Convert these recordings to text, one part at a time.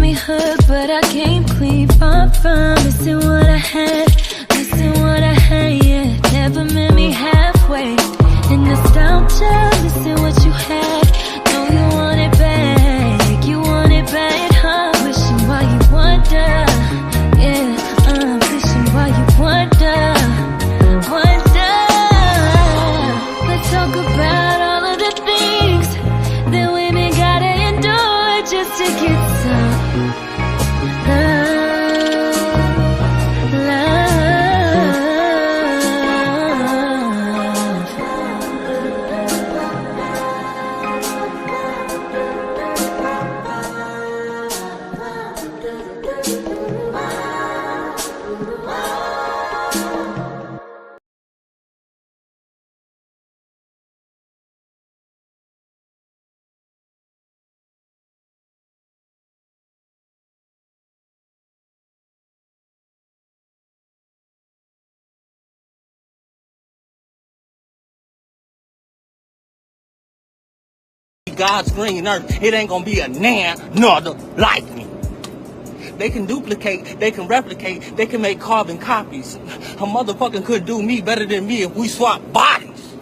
me hurt, but I came clean, far from missing what I had, yeah. Never met me halfway. And nostalgia, missing what you had. Know you want it back, huh? Wishing while you wonder, yeah. Wishing while you wonder. Let's talk about all of the things that women gotta endure just to get some God's green earth, it ain't gonna be a nan nor like me. They can duplicate, they can replicate, they can make carbon copies. A motherfucker could do me better than me if we swap bodies.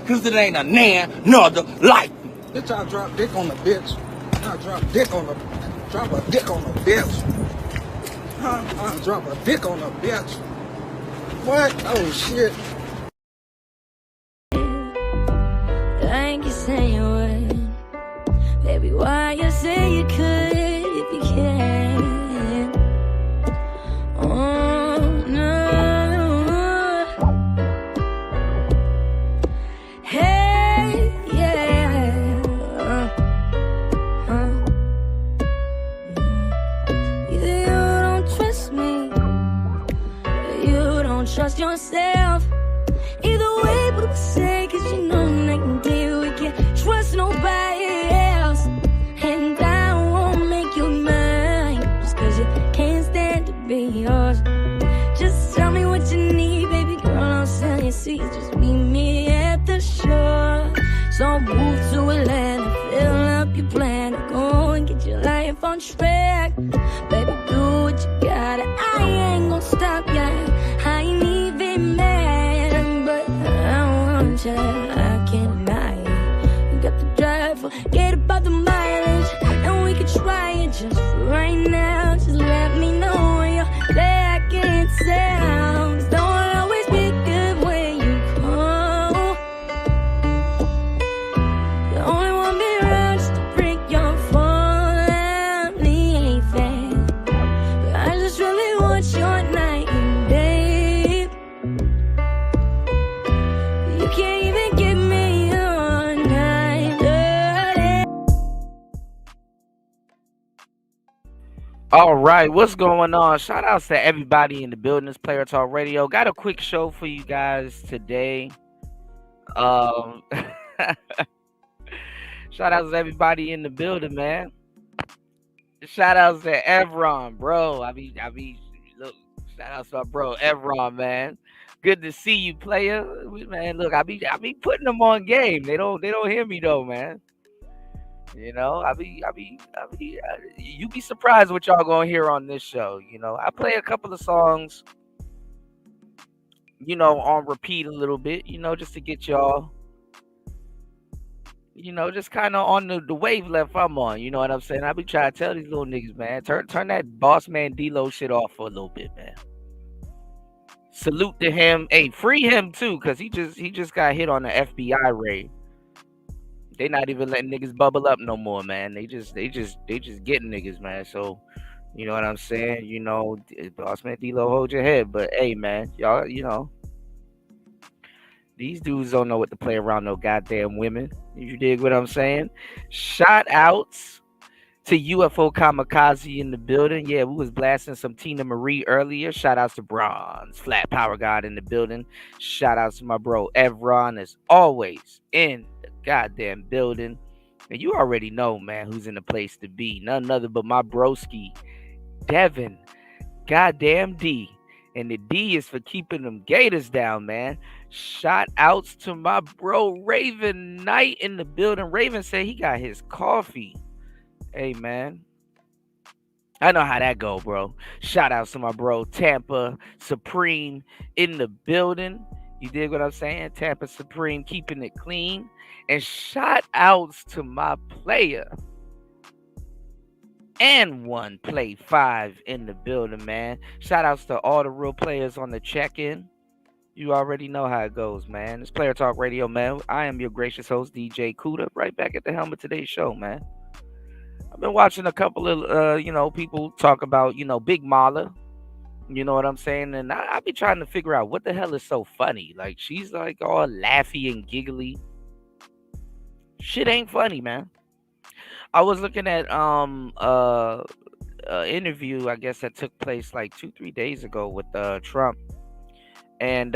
Cause it ain't a nan nor like me. Bitch, I drop dick on the bitch. I drop a dick on the bitch. I drop a dick on the bitch. What? Oh shit. Like you say you would, baby, why you say you could if you can? Oh no. Hey, yeah. Either you don't trust me, or you don't trust yourself. Either way, but we say, cause you know trust nobody else, and I won't make you mine just cause you can't stand to be yours. Just tell me what you need, baby girl, I'll sell your seats. Just meet me at the shore. So move to Atlanta, fill up your plan, go and get your life on track. Baby, do what you gotta, I ain't gonna stop ya. I ain't even mad, but I want ya, I can't deny it. Got the drive, forget about the mileage, and we can try it just right now. Just let me know when you're back in town. 'Cause don't always be good when you come. You only want me around just to break your fall. Family ain't fair, but I just really want your night and day. You can't even give me your night. All right, what's going on? Shout outs to everybody in the building. It's Player Talk Radio. Got a quick show for you guys today. Shout outs to everybody in the building, man. Shout outs to Evron, bro. Look, shout outs to my bro Evron, man. Good to see you, player. Man, look, I be putting them on game. They don't hear me though, man. You know, you be surprised what y'all gonna hear on this show. You know, I play a couple of songs, you know, on repeat a little bit, you know, just to get y'all, you know, just kind of on the wavelength I'm on. You know what I'm saying? I be trying to tell these little niggas, man, turn that boss man D-Lo shit off for a little bit, man. Salute to him. Hey, free him too, cause he just got hit on the FBI raid. They not even letting niggas bubble up no more, man. They just getting niggas, man. So, you know what I'm saying? You know, boss man D-Lo, hold your head. But hey, man, y'all, you know, these dudes don't know what to play around no goddamn women. You dig what I'm saying? Shout outs to UFO Kamikaze in the building. Yeah, we was blasting some Tina Marie earlier. Shout outs to Bronze, Flat Power God in the building. Shout outs to my bro Evron, as always, in the goddamn building. And you already know, man, who's in the place to be. None other but my broski, Devin, goddamn D. And the D is for keeping them Gators down, man. Shout outs to my bro Raven Knight in the building. Raven said he got his coffee Hey, man. I know how that go, bro. Shout outs to my bro Tampa Supreme in the building. You dig what I'm saying? Tampa Supreme keeping it clean. And shout outs to my player and one play 5 in the building, man. Shout outs to all the real players on the check-in. You already know how it goes, man. It's Player Talk Radio, man. I am your gracious host, DJ Kuda, right back at the helm of today's show, man. I've been watching a couple of, people talk about, Big Mala. You know what I'm saying? And I be trying to figure out what the hell is so funny. Like, she's like all laughy and giggly. Shit ain't funny, man. I was looking at interview, I guess, that took place like 2-3 days ago with Trump, and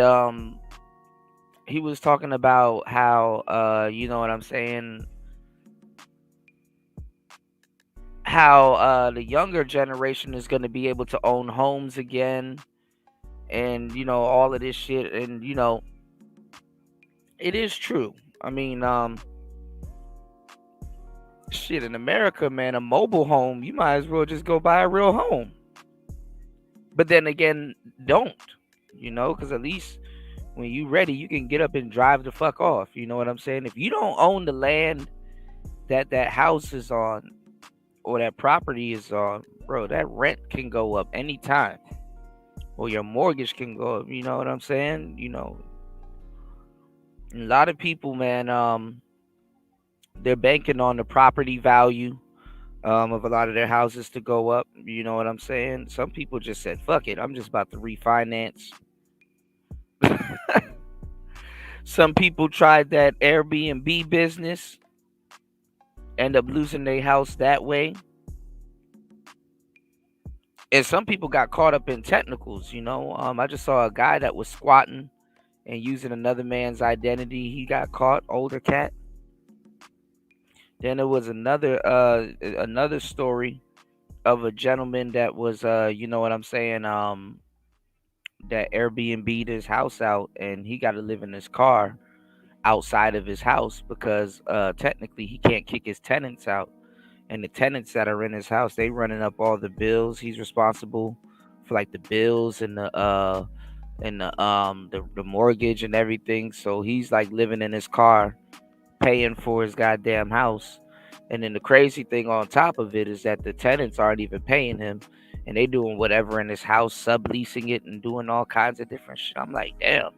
he was talking about how you know what I'm saying, how the younger generation is going to be able to own homes again, and all of this shit, and it is true. I mean, shit, in America, man, a mobile home, you might as well just go buy a real home. But then again, don't, because at least when you ready, you can get up and drive the fuck off. You know what I'm saying? If you don't own the land that house is on, or that property is on, bro, that rent can go up anytime, or your mortgage can go up. You know what I'm saying? A lot of people, man, they're banking on the property value of a lot of their houses to go up. You know what I'm saying? Some people just said, fuck it, I'm just about to refinance. Some people tried that Airbnb business, end up losing their house that way. And some people got caught up in technicals, I just saw a guy that was squatting and using another man's identity. He got caught, older cat. Then there was another story of a gentleman that was you know what I'm saying, that Airbnb'd his house out, and he got to live in his car outside of his house because technically he can't kick his tenants out, and the tenants that are in his house, they running up all the bills. He's responsible for like the bills and the mortgage and everything. So he's like living in his car, paying for his goddamn house. And then the crazy thing on top of it is that the tenants aren't even paying him, and they doing whatever in his house, subleasing it and doing all kinds of different shit. I'm like, damn.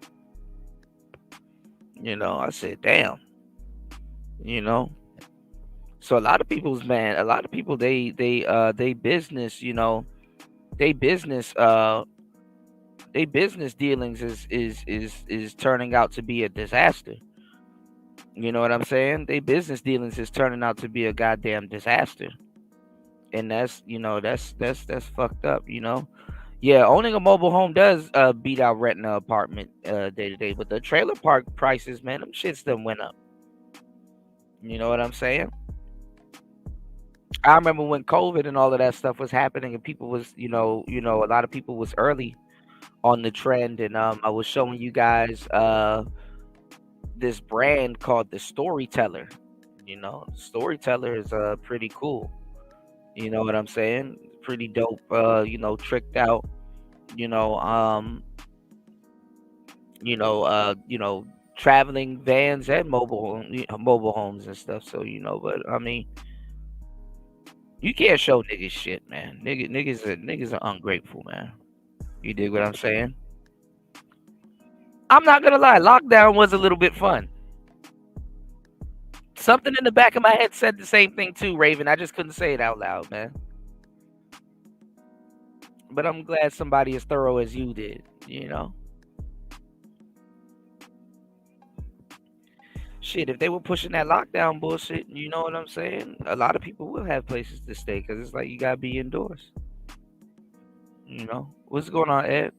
I said, damn. So a lot of people, they business, they business dealings is turning out to be a disaster. You know what I'm saying? They business dealings is turning out to be a goddamn disaster. And that's fucked up, Yeah, owning a mobile home does beat out renting an apartment day to day, but the trailer park prices, man, them shits done went up. You know what I'm saying? I remember when COVID and all of that stuff was happening, and people was, a lot of people was early on the trend, and I was showing you guys this brand called the Storyteller. Storyteller is pretty cool. You know what I'm saying? Pretty dope. Tricked out. Traveling vans and mobile homes and stuff. So but I mean, you can't show niggas shit, man. Niggas are ungrateful, man. You dig what I'm saying? I'm not gonna lie, lockdown was a little bit fun. Something in the back of my head said the same thing too, Raven. I just couldn't say it out loud, man. But I'm glad somebody as thorough as you did, Shit, if they were pushing that lockdown bullshit, you know what I'm saying? A lot of people will have places to stay because it's like you gotta be indoors. What's going on, Ed?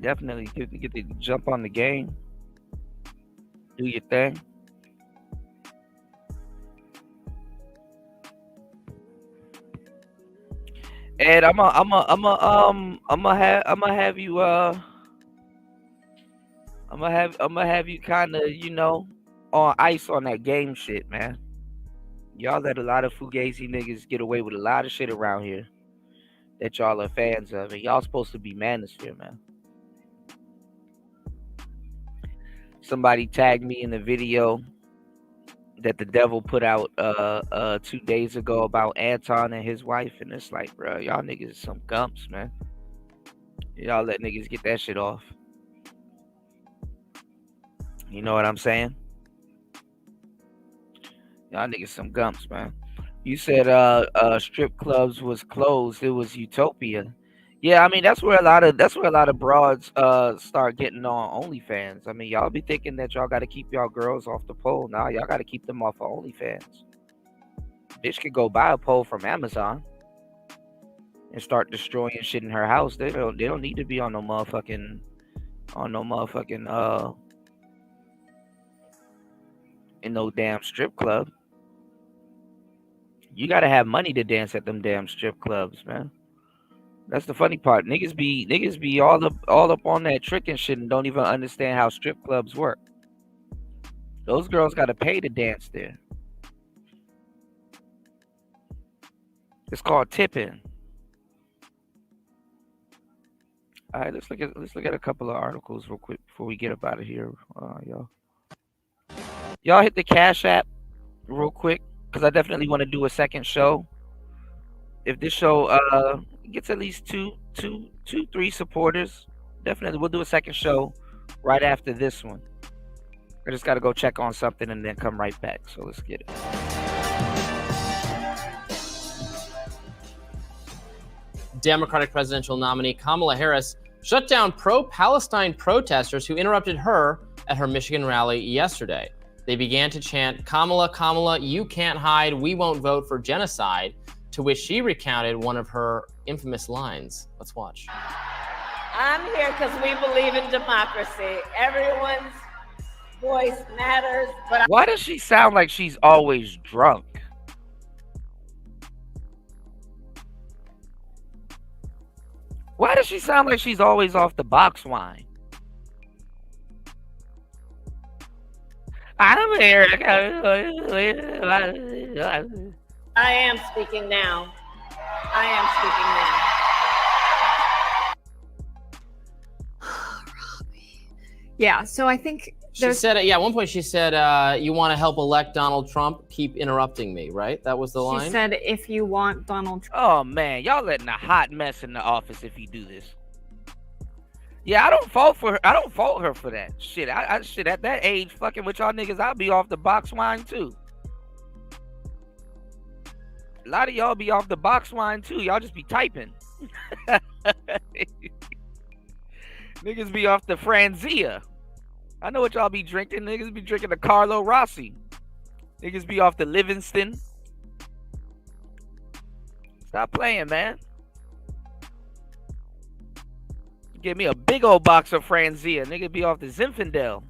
Definitely get to jump on the game, do your thing. Ed, I'm gonna have you I'm gonna have you kind of on ice on that game shit, man. Y'all let a lot of fugazi niggas get away with a lot of shit around here that y'all are fans of, and y'all supposed to be manosphere, man. Somebody tagged me in the video that the devil put out 2 days ago about Anton and his wife, and it's like, bro, y'all niggas is some gumps, man. Y'all let niggas get that shit off. You know what I'm saying? Y'all niggas some gumps, man. You said strip clubs was closed. It was Utopia. Yeah, I mean that's where a lot of broads start getting on OnlyFans. I mean, y'all be thinking that y'all got to keep y'all girls off the pole. Nah, y'all got to keep them off of OnlyFans. Bitch could go buy a pole from Amazon and start destroying shit in her house. They don't need to be on no motherfucking in no damn strip club. You gotta have money to dance at them damn strip clubs, man. That's the funny part. Niggas be all up on that trick and shit and don't even understand how strip clubs work. Those girls gotta pay to dance there. It's called tipping. All right, let's look at a couple of articles real quick before we get up out of here, y'all hit the Cash App real quick, because I definitely want to do a second show. If this show gets at least two, 3 supporters, definitely we'll do a second show right after this one. I just got to go check on something and then come right back. So let's get it. Democratic presidential nominee Kamala Harris shut down pro-Palestine protesters who interrupted her at her Michigan rally yesterday. They began to chant, "Kamala, Kamala, you can't hide. We won't vote for genocide," to which she recounted one of her infamous lines. Let's watch. I'm here because we believe in democracy. Everyone's voice matters. But Why does she sound like she's always drunk? Why does she sound like she's always off the box wine? I'm here. I am speaking now. I am speaking now. Yeah, so I think She said, at one point she said, you want to help elect Donald Trump, keep interrupting me, right? That was the line? She said, if you want Donald Trump. Oh, man. Y'all letting a hot mess in the office if you do this. Yeah, I don't fault her for that. Shit, I shit, at that age, fucking with y'all niggas, I'll be off the box wine, too. A lot of y'all be off the box wine, too. Y'all just be typing. Niggas be off the Franzia. I know what y'all be drinking. Niggas be drinking the Carlo Rossi. Niggas be off the Livingston. Stop playing, man. Give me a big old box of Franzia. Nigga be off the Zinfandel.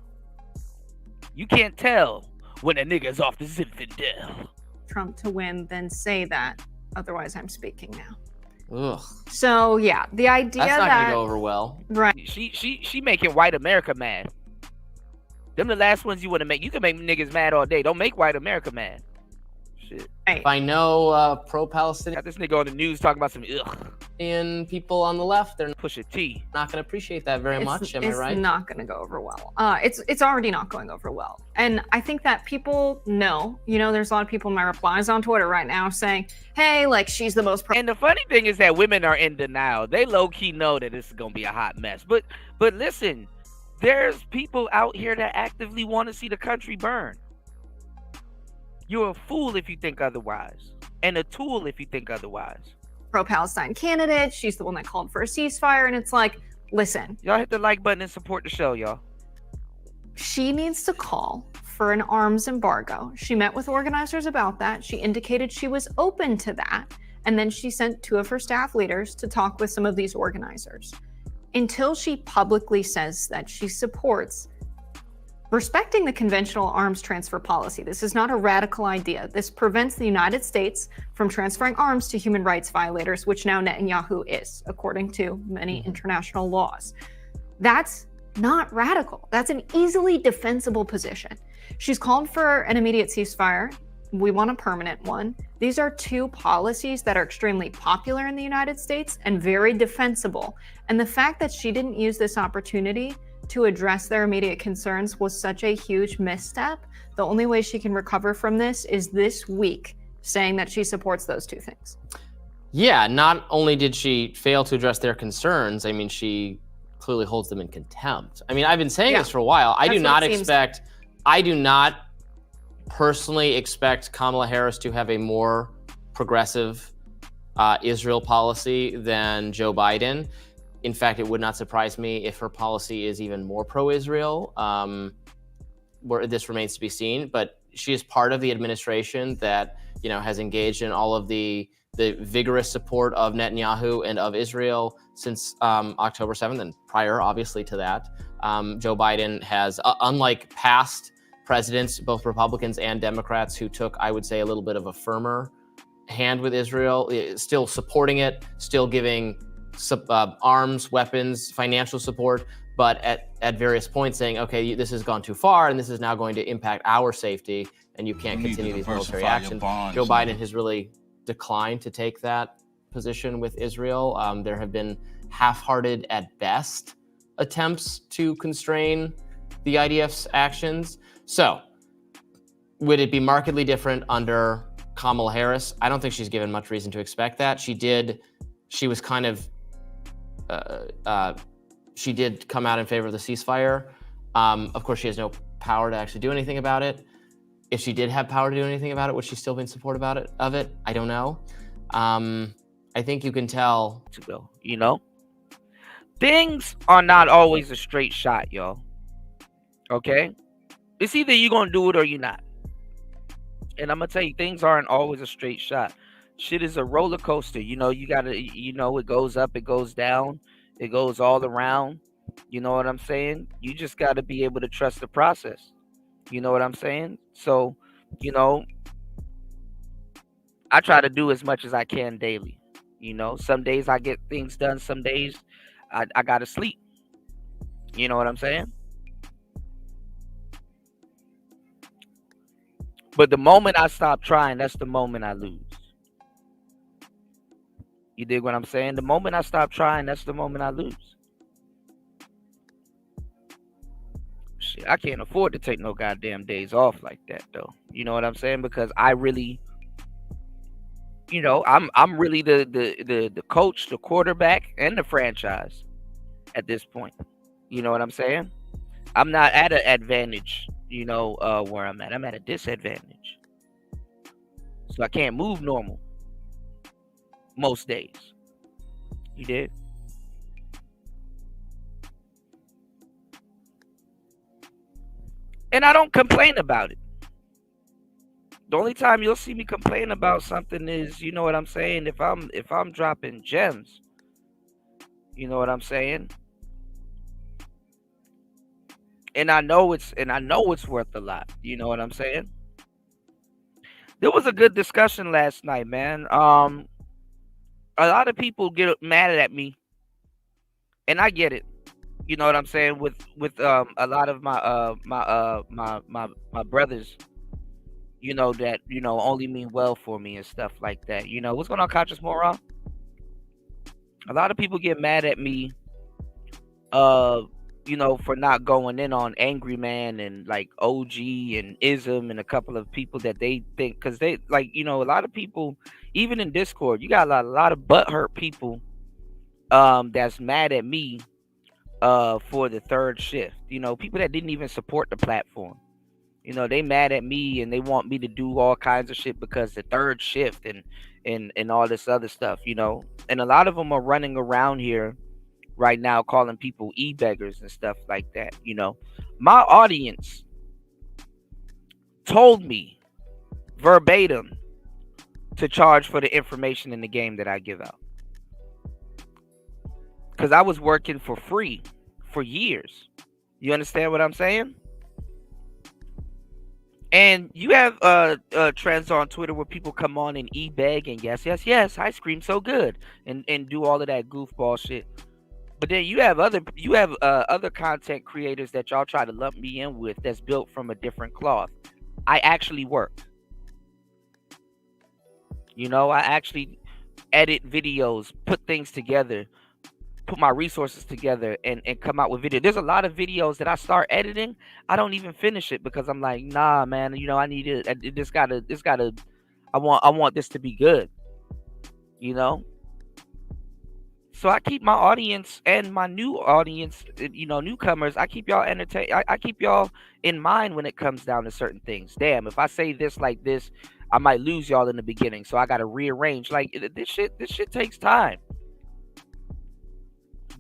You can't tell when a nigga's off the Zinfandel. Trump to win, then say that. Otherwise, I'm speaking now. Ugh. So, yeah, the idea That's not that... gonna go over well. Right. She making white America mad. Them the last ones you want to make. You can make niggas mad all day. Don't make white America mad. Shit. Right. If I know pro-Palestinian Got this nigga on the news talking about some people on the left, they're push a T. not going to appreciate that very much. Am I right? It's not going to go over well. It's already not going over well. And I think that people know, there's a lot of people in my replies on Twitter right now saying, hey, like, she's the most... And the funny thing is that women are in denial. They low-key know that this is going to be a hot mess. But listen... There's people out here that actively want to see the country burn. You're a fool if you think otherwise, and a tool if you think otherwise. Pro-Palestine candidate. She's the one that called for a ceasefire, and it's like, listen. Y'all hit the like button and support the show, y'all. She needs to call for an arms embargo. She met with organizers about that. She indicated she was open to that, and then she sent 2 of her staff leaders to talk with some of these organizers. Until she publicly says that she supports respecting the conventional arms transfer policy. This is not a radical idea. This prevents the United States from transferring arms to human rights violators, which now Netanyahu is, according to many international laws. That's not radical. That's an easily defensible position. She's called for an immediate ceasefire. We want a permanent one. These are two policies that are extremely popular in the United States and very defensible. And the fact that she didn't use this opportunity to address their immediate concerns was such a huge misstep. The only way she can recover from this is this week saying that she supports those two things. Yeah, not only did she fail to address their concerns, I mean, she clearly holds them in contempt. I mean, I've been saying this for a while. I do not personally expect Kamala Harris to have a more progressive Israel policy than Joe Biden. In fact, it would not surprise me if her policy is even more pro-Israel, where this remains to be seen. But she is part of the administration that, you know, has engaged in all of the vigorous support of Netanyahu and of Israel since October 7th and prior, obviously, to that. Joe Biden has, unlike past presidents, both Republicans and Democrats, who took, I would say, a little bit of a firmer hand with Israel, still supporting it, still giving arms, weapons, financial support, but at various points saying, okay, this has gone too far and this is now going to impact our safety and you can't continue these military actions. Joe Biden has really declined to take that position with Israel. There have been half-hearted at best attempts to constrain the IDF's actions. So would it be markedly different under Kamala Harris? I don't think she's given much reason to expect that. She did come out in favor of the ceasefire. Of course, she has no power to actually do anything about it. If she did have power to do anything about it, would she still be in support of it? I don't know. I think you can tell. You know, things are not always a straight shot, y'all. Okay? It's either you're going to do it or you're not. And I'm going to tell you, things aren't always a straight shot. Shit is a roller coaster. You know, you got to, you know, it goes up, it goes down, it goes all around. You know what I'm saying? You just got to be able to trust the process. You know what I'm saying? So, you know, I try to do as much as I can daily. You know, some days I get things done. Some days I got to sleep. You know what I'm saying? But the moment I stop trying, that's the moment I lose. You dig what I'm saying? The moment I stop trying, that's the moment I lose. Shit, I can't afford to take no goddamn days off like that, though. You know what I'm saying? Because I really, you know, I'm really the coach, the quarterback, and the franchise at this point. You know what I'm saying? I'm not at an advantage, you know, where I'm at. I'm at a disadvantage. So I can't move normal most days. You did? And I don't complain about it. The only time you'll see me complain about something is, you know what I'm saying, if I'm dropping gems. You know what I'm saying? And I know it's worth a lot. You know what I'm saying? There was a good discussion last night, man. A lot of people get mad at me, and I get it. You know what I'm saying? With a lot of my brothers, you know, that, you know, only mean well for me and stuff like that. You know, what's going on, Conscious Moron? A lot of people get mad at me, you know, for not going in on Angry Man and like OG and Ism and a couple of people that they think, because they, like, you know, a lot of people, even in Discord, you got a lot of butthurt people that's mad at me for the third shift. You know, people that didn't even support the platform. You know, they mad at me and they want me to do all kinds of shit because the third shift and all this other stuff, you know. And a lot of them are running around here right now calling people e-beggars and stuff like that, you know. My audience told me verbatim to charge for the information in the game that I give out. Because I was working for free for years. You understand what I'm saying? And you have trends on Twitter where people come on and e-beg and yes, I scream so good and do all of that goofball shit. But then you have other content creators that y'all try to lump me in with that's built from a different cloth. I actually work. You know, I actually edit videos, put things together, put my resources together, and come out with video. There's a lot of videos that I start editing, I don't even finish it because I'm like, nah, man. You know, I need it. This gotta. I want this to be good. You know. So I keep my audience and my new audience, you know, newcomers. I keep y'all entertained. I keep y'all in mind when it comes down to certain things. Damn, if I say this like this, I might lose y'all in the beginning. So I got to rearrange. Like this shit takes time.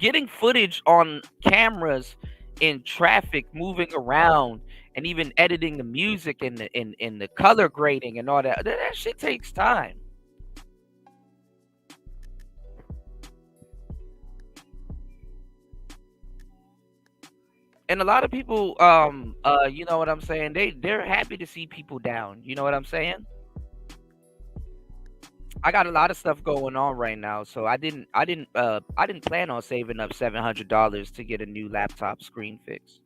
Getting footage on cameras in traffic, moving around, and even editing the music and the color grading and all that. That shit takes time. And a lot of people, you know what I'm saying? They're happy to see people down. You know what I'm saying? I got a lot of stuff going on right now, so I didn't plan on saving up $700 to get a new laptop screen fix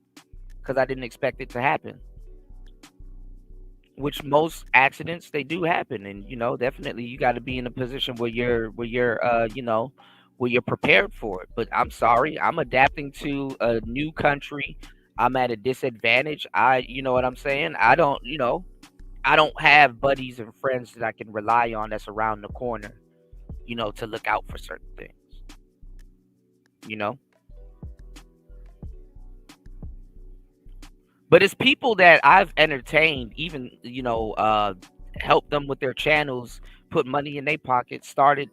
because I didn't expect it to happen. Which most accidents they do happen, and you know, definitely you got to be in a position where you're you know, where you're prepared for it. But I'm sorry, I'm adapting to a new country. I'm at a disadvantage. You know what I'm saying? I don't, you know, I don't have buddies and friends that I can rely on that's around the corner, you know, to look out for certain things. You know? But it's people that I've entertained, even, you know, helped them with their channels, put money in their pockets, started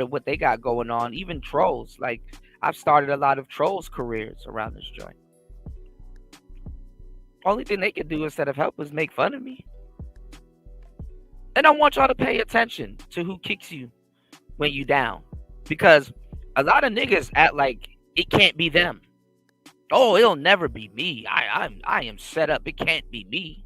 what they got going on, even trolls. Like, I've started a lot of trolls' careers around this joint. Only thing they can do instead of help is make fun of me. And I want y'all to pay attention to who kicks you when you down. Because a lot of niggas act like it can't be them. Oh, it'll never be me. I am set up. It can't be me.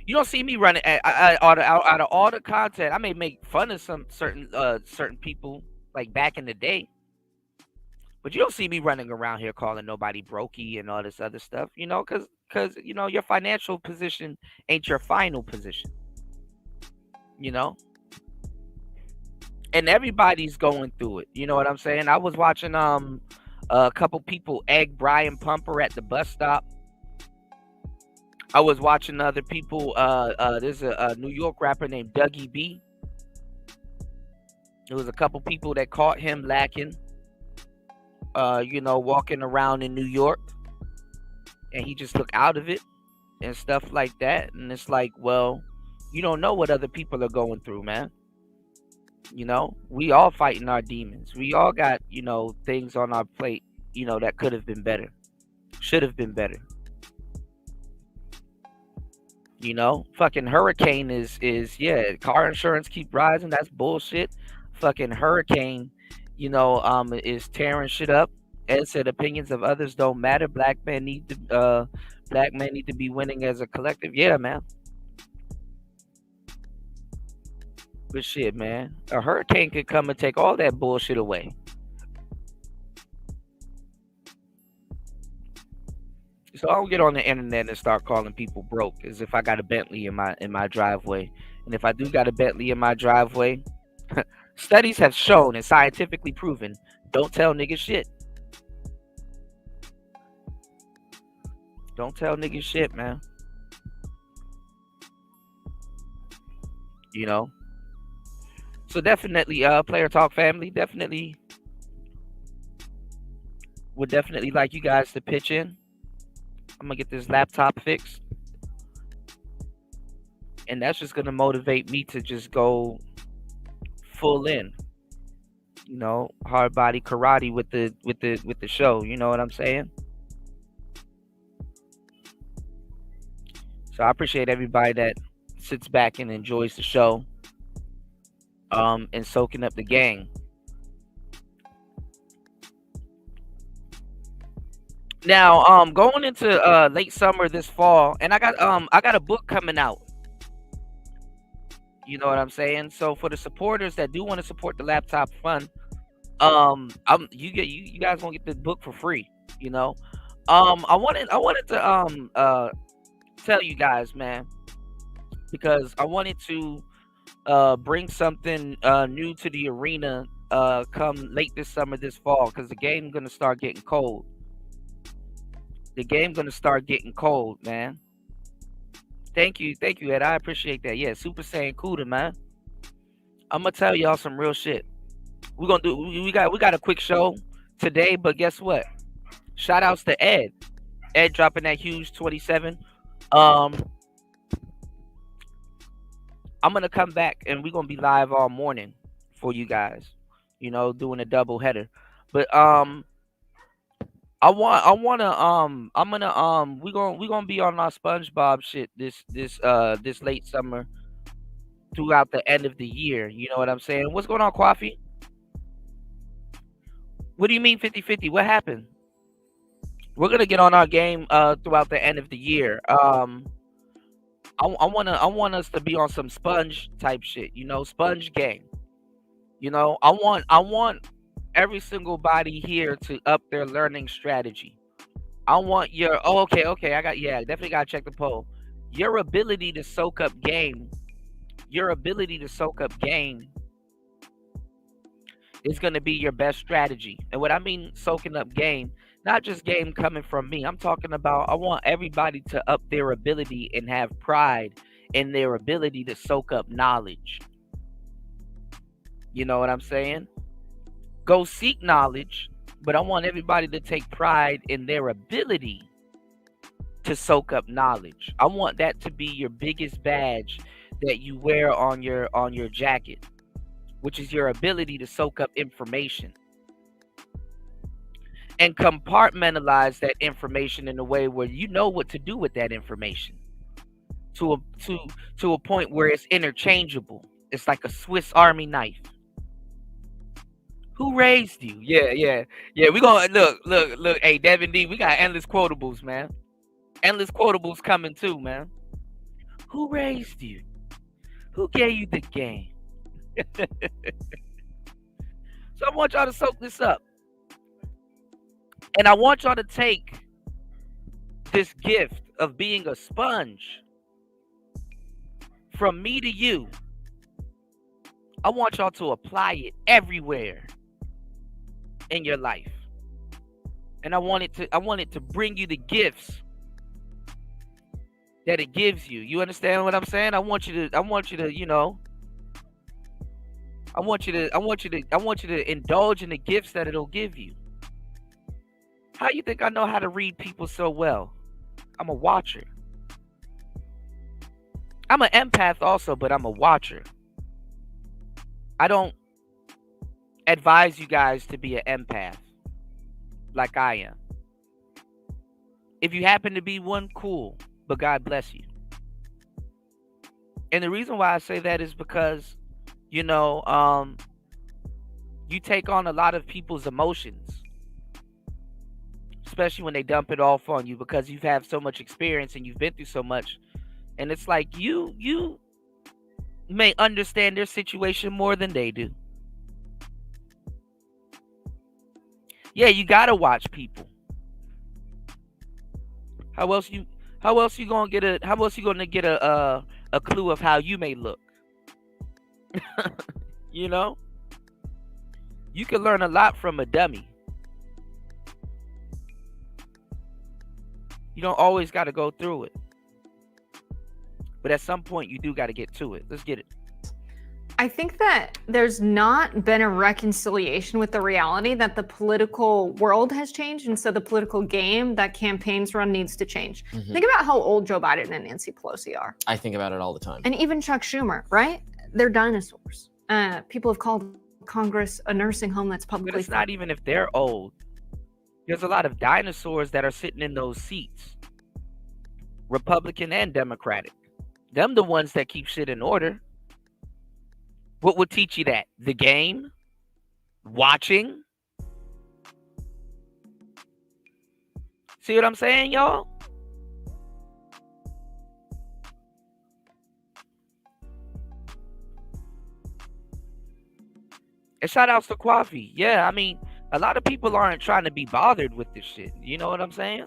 You don't see me running out of all the content. I may make fun of some certain people like back in the day, but you don't see me running around here calling nobody brokey and all this other stuff. You know, because you know your financial position ain't your final position. You know. And everybody's going through it. You know what I'm saying? I was watching a couple people egg Brian Pumper at the bus stop. I was watching other people. There's a New York rapper named Dougie B. There was a couple people that caught him lacking. You know, walking around in New York, and he just looked out of it and stuff like that. And it's like, well, you don't know what other people are going through, man. You know, we all fighting our demons. We all got, you know, things on our plate, you know, that could have been better. Should have been better. You know, fucking hurricane is yeah, car insurance keep rising. That's bullshit. Fucking hurricane, you know, is tearing shit up. Ed said opinions of others don't matter. Black men need to be winning as a collective. Yeah, man. But shit, man, a hurricane could come and take all that bullshit away. So I don't get on the internet and start calling people broke as if I got a Bentley in my driveway. And if I do got a Bentley in my driveway, studies have shown and scientifically proven, don't tell niggas shit. Don't tell niggas shit, man. You know? So definitely, Player Talk family, definitely would definitely like you guys to pitch in. I'm gonna get this laptop fixed, and that's just gonna motivate me to just go full in. You know, hard body karate with the show. You know what I'm saying? So I appreciate everybody that sits back and enjoys the show. And soaking up the gang. Now, going into late summer this fall, and I got a book coming out. You know what I'm saying? So for the supporters that do want to support the laptop fund, you guys gonna get the book for free. You know, I wanted to tell you guys, man, because I wanted to bring something new to the arena come late this summer, this fall, because the game's gonna start getting cold. The game's gonna start getting cold, man. Thank you, Ed. I appreciate that. Yeah, Super Saiyan Cuda, man. I'm gonna tell y'all some real shit. We got a quick show today, but guess what? Shout outs to Ed. Ed dropping that huge 27. Um, I'm gonna come back and we're gonna be live all morning for you guys. You know, doing a double header. But we're gonna be on our SpongeBob shit this late summer throughout the end of the year. You know what I'm saying? What's going on, Coffee? What do you mean 50-50? What happened? We're gonna get on our game throughout the end of the year. I want us to be on some sponge type shit, you know, sponge game. You know, I want every single body here to up their learning strategy. I want your okay, definitely gotta check the poll. Your ability to soak up game, is gonna be your best strategy. And what I mean soaking up game, not just game coming from me. I'm talking about I want everybody to up their ability and have pride in their ability to soak up knowledge. You know what I'm saying? Go seek knowledge, but I want everybody to take pride in their ability to soak up knowledge. I want that to be your biggest badge that you wear on your jacket, which is your ability to soak up information and compartmentalize that information in a way where you know what to do with that information to a point where it's interchangeable. It's like a Swiss Army knife. Who raised you? Yeah. We gonna look. Hey, Devin D, we got endless quotables, man. Endless quotables coming too, man. Who raised you? Who gave you the game? So I want y'all to soak this up. And I want y'all to take this gift of being a sponge from me to you. I want y'all to apply it everywhere in your life. And I want it to bring you the gifts that it gives you. You understand what I'm saying? I want you to, you know, I want you to indulge in the gifts that it'll give you. How you think I know how to read people so well? I'm a watcher. I'm an empath also, but I'm a watcher. I don't advise you guys to be an empath like I am. If you happen to be one, cool, but God bless you. And the reason why I say that is because, you know, you take on a lot of people's emotions, especially when they dump it off on you because you've had so much experience and you've been through so much. And it's like you may understand their situation more than they do. Yeah, you gotta watch people. How else you gonna get a clue of how you may look? You know? You can learn a lot from a dummy. You don't always got to go through it. But at some point, you do got to get to it. Let's get it. I think that there's not been a reconciliation with the reality that the political world has changed. And so the political game that campaigns run needs to change. Mm-hmm. Think about how old Joe Biden and Nancy Pelosi are. I think about it all the time. And even Chuck Schumer, right? They're dinosaurs. People have called Congress a nursing home that's publicly But it's not even if they're old. There's a lot of dinosaurs that are sitting in those seats. Republican and Democratic. Them the ones that keep shit in order. What would teach you that? The game? Watching? See what I'm saying, y'all? And shout outs to Coffee. Yeah, I mean, a lot of people aren't trying to be bothered with this shit. You know what I'm saying?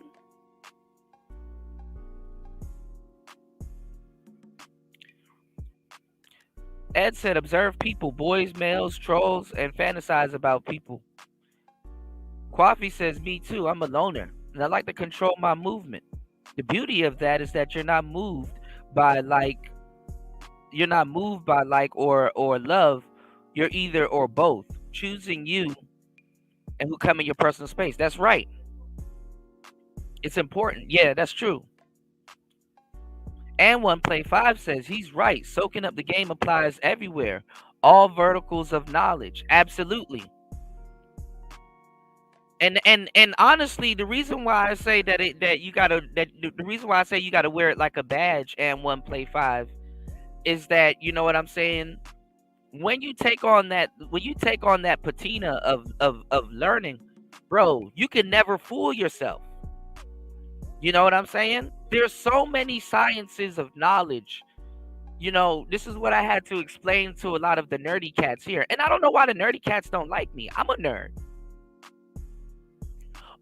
Ed said, observe people, boys, males, trolls, and fantasize about people. Coffee says, me too. I'm a loner, and I like to control my movement. The beauty of that is that you're not moved by like or love. You're either or both, choosing you and who come in your personal space. That's right. It's important. Yeah, that's true. And One Play 5 says he's right. Soaking up the game applies everywhere. All verticals of knowledge. Absolutely. And honestly, the reason why I say the reason why I say you gotta wear it like a badge and One Play 5 is that, you know what I'm saying? When you take on that patina of learning, bro, you can never fool yourself. You know what I'm saying? There's so many sciences of knowledge. You know, this is what I had to explain to a lot of the nerdy cats here. And I don't know why the nerdy cats don't like me. I'm a nerd.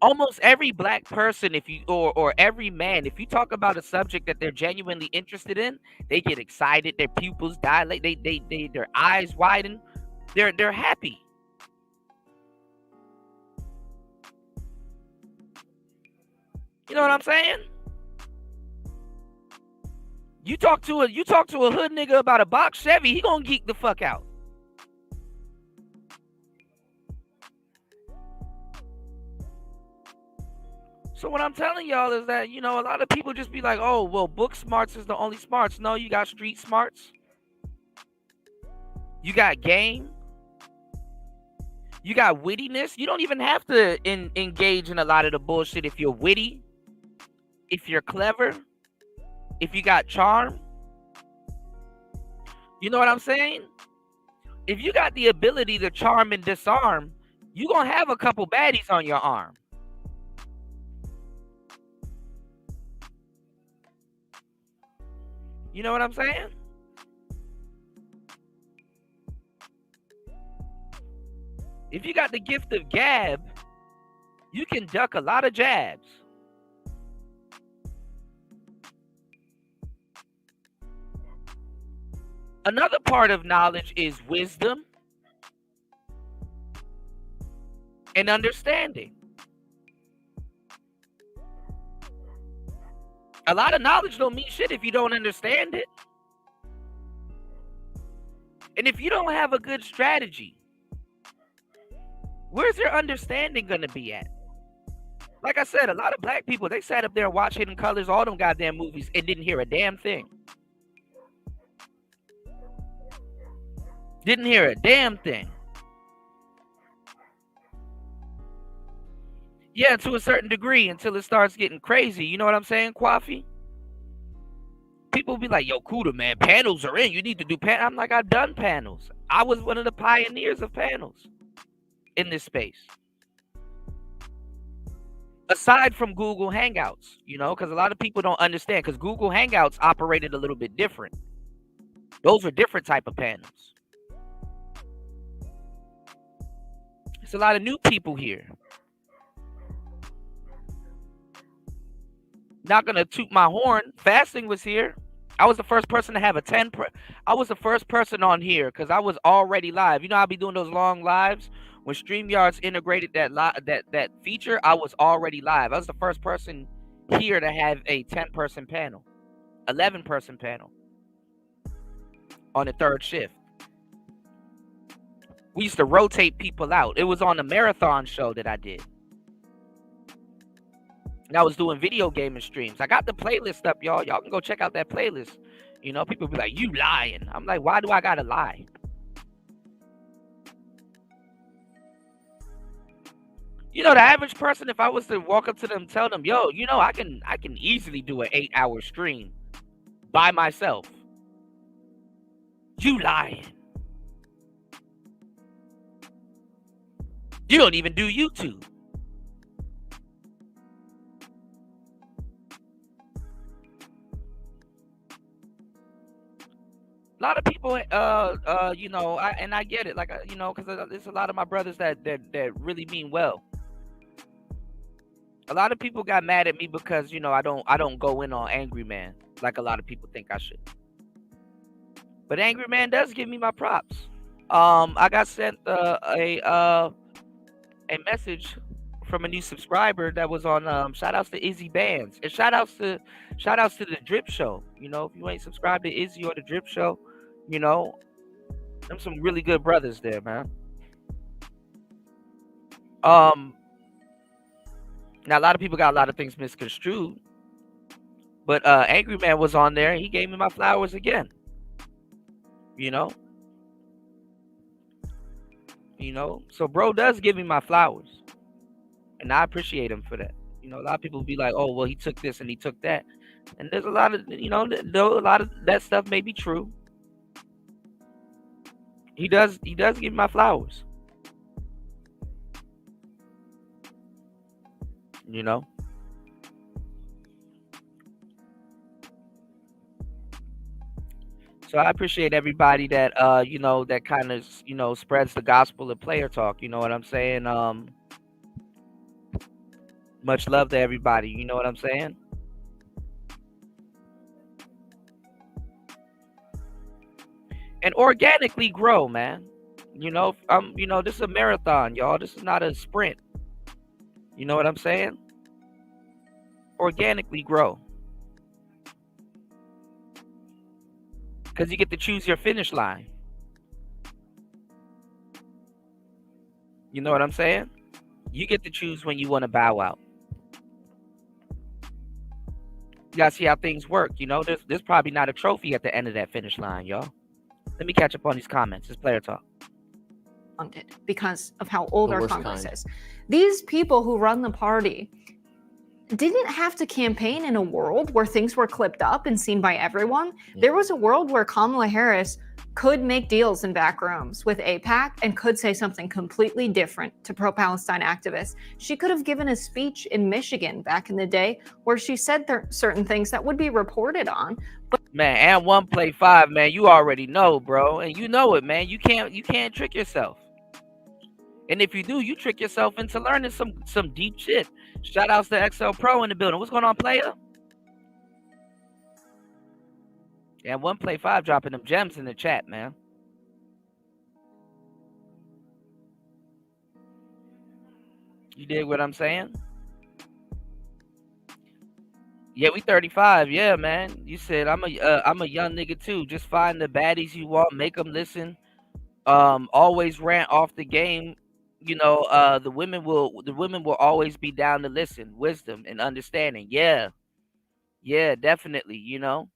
Almost every black person, or every man, if you talk about a subject that they're genuinely interested in, they get excited, their pupils dilate, their eyes widen, they're happy. You know what I'm saying? You talk to a hood nigga about a box Chevy, he gonna geek the fuck out. So what I'm telling y'all is that, you know, a lot of people just be like, oh, well, book smarts is the only smarts. No, you got street smarts. You got game. You got wittiness. You don't even have to engage in a lot of the bullshit if you're witty, if you're clever, if you got charm. You know what I'm saying? If you got the ability to charm and disarm, you're going to have a couple baddies on your arm. You know what I'm saying? If you got the gift of gab, you can duck a lot of jabs. Another part of knowledge is wisdom and understanding. A lot of knowledge don't mean shit if you don't understand it. And if you don't have a good strategy, where's your understanding going to be at? Like I said, a lot of black people, they sat up there and watched Hidden Colors, all them goddamn movies, and didn't hear a damn thing. Didn't hear a damn thing. Yeah, to a certain degree, until it starts getting crazy. You know what I'm saying, Coffee? People be like, yo, Kuda, man, panels are in. You need to do panels. I'm like, I've done panels. I was one of the pioneers of panels in this space. Aside from Google Hangouts, you know, because a lot of people don't understand, because Google Hangouts operated a little bit different. Those were different type of panels. There's a lot of new people here. Not gonna toot my horn. Fasting was here. I was the first person to have a 10. I was the first person on here because I was already live. You know, I'll be doing those long lives. When Streamyards integrated that feature, I was already live. I was the first person here to have a 10-person panel, 11-person panel on the third shift. We used to rotate people out. It was on the marathon show that I did. And I was doing video gaming streams. I got the playlist up, y'all. Y'all can go check out that playlist. You know, people be like, you lying. I'm like, why do I gotta lie? You know, the average person, if I was to walk up to them and tell them, yo, you know, I can easily do an 8-hour stream by myself. You lying. You don't even do YouTube. A lot of people, you know, I get it, like, you know, because there's a lot of my brothers that really mean well. A lot of people got mad at me because, you know, I don't go in on Angry Man like a lot of people think I should. But Angry Man does give me my props. I got sent a message from a new subscriber that was on shout outs to Izzy Bands, and shout outs to the Drip Show. You know, if you ain't subscribed to Izzy or the Drip Show, you know, them some really good brothers there, man. Now a lot of people got a lot of things misconstrued, but Angry Man was on there and he gave me my flowers again. You know, so bro does give me my flowers, and I appreciate him for that. You know, a lot of people be like, oh well, he took this and he took that, and there's a lot of, you know, though a lot of that stuff may be true. He does give me my flowers. You know, so I appreciate everybody that you know, that kind of, you know, spreads the gospel of player talk. You know what I'm saying? Much love to everybody. You know what I'm saying? And organically grow, man. You know, you know, this is a marathon, y'all. This is not a sprint. You know what I'm saying? Organically grow. Because you get to choose your finish line. You know what I'm saying? You get to choose when you want to bow out. You gotta see how things work. You know, there's probably not a trophy at the end of that finish line, y'all. Let me catch up on these comments. It's player talk. Because of how old The our worst Congress kind. is. These people who run the party didn't have to campaign in a world where things were clipped up and seen by everyone. There was a world where Kamala Harris could make deals in back rooms with AIPAC and could say something completely different to pro-Palestine activists. She could have given a speech in Michigan back in the day where she said certain things that would be reported on. But Man, and one play 5, man, you already know, bro. And you know it, man. You can't trick yourself. And if you do, you trick yourself into learning some deep shit. Shout outs to XL Pro in the building. What's going on, player? And one play 5 dropping them gems in the chat, man. You dig what I'm saying? Yeah, we 35. Yeah, man. You said I'm a young nigga too. Just find the baddies you want, make them listen. Always rant off the game. You know, the women will always be down to listen. Wisdom and understanding. Yeah, definitely. You know,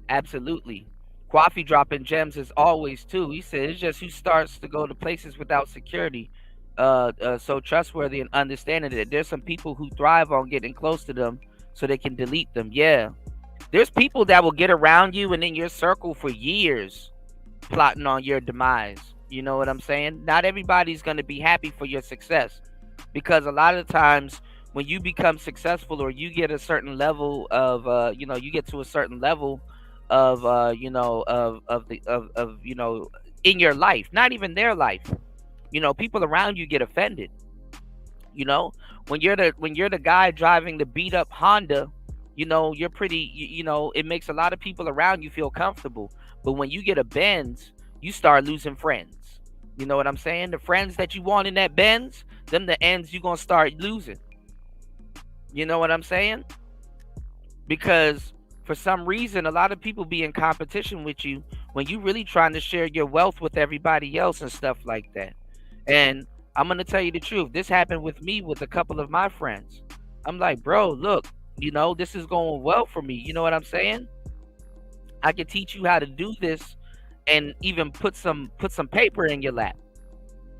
absolutely. Coffee dropping gems as always too. He said it's just who starts to go to places without security. So trustworthy and understanding that there's some people who thrive on getting close to them so they can delete them. Yeah, there's people that will get around you and in your circle for years plotting on your demise. You know what I'm saying? Not everybody's going to be happy for your success, because a lot of times when you become successful or you get a certain level of you know, you get to a certain level of you know, of you know, in your life, not even their life, you know, people around you get offended. You know, when you're the guy driving the beat up Honda, you know, you're pretty, you know, it makes a lot of people around you feel comfortable. But when you get a Benz, you start losing friends. You know what I'm saying? The friends that you want in that Benz, them the ends you're gonna start losing. You know what I'm saying? Because for some reason, a lot of people be in competition with you when you really trying to share your wealth with everybody else and stuff like that. And I'm gonna tell you the truth. This happened with me with a couple of my friends. I'm like, bro, look, you know, this is going well for me. You know what I'm saying? I can teach you how to do this and even put some paper in your lap.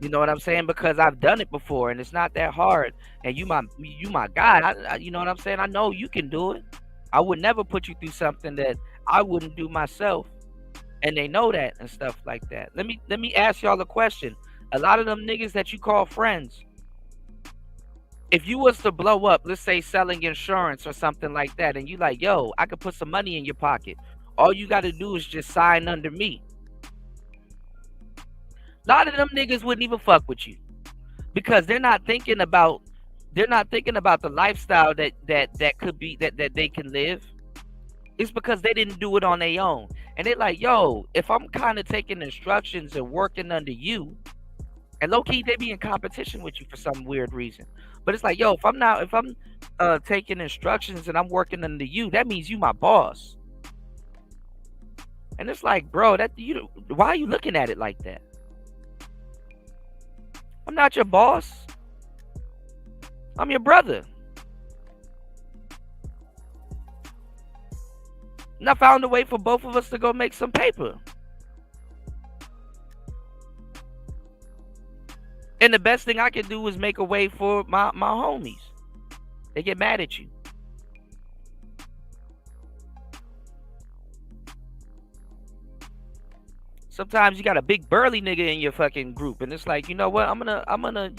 You know what I'm saying? Because I've done it before and it's not that hard. And you my guy. You know what I'm saying? I know you can do it. I would never put you through something that I wouldn't do myself. And they know that and stuff like that. Let me ask y'all a question. A lot of them niggas that you call friends, if you was to blow up, let's say selling insurance or something like that, and you like, yo, I could put some money in your pocket, All you got to do is just sign under me. A lot of them niggas wouldn't even fuck with you because they're not thinking about the lifestyle that could be that they can live. It's because they didn't do it on their own. And they're like, yo, if I'm kind of taking instructions and working under you, and low key they be in competition with you for some weird reason. But it's like, yo, if I'm taking instructions and I'm working under you, that means you my boss. And it's like, bro, why are you looking at it like that? I'm not your boss. I'm your brother. And I found a way for both of us to go make some paper. And the best thing I can do is make a way for my homies. They get mad at you. Sometimes you got a big burly nigga in your fucking group, and it's like, you know what? I'm gonna,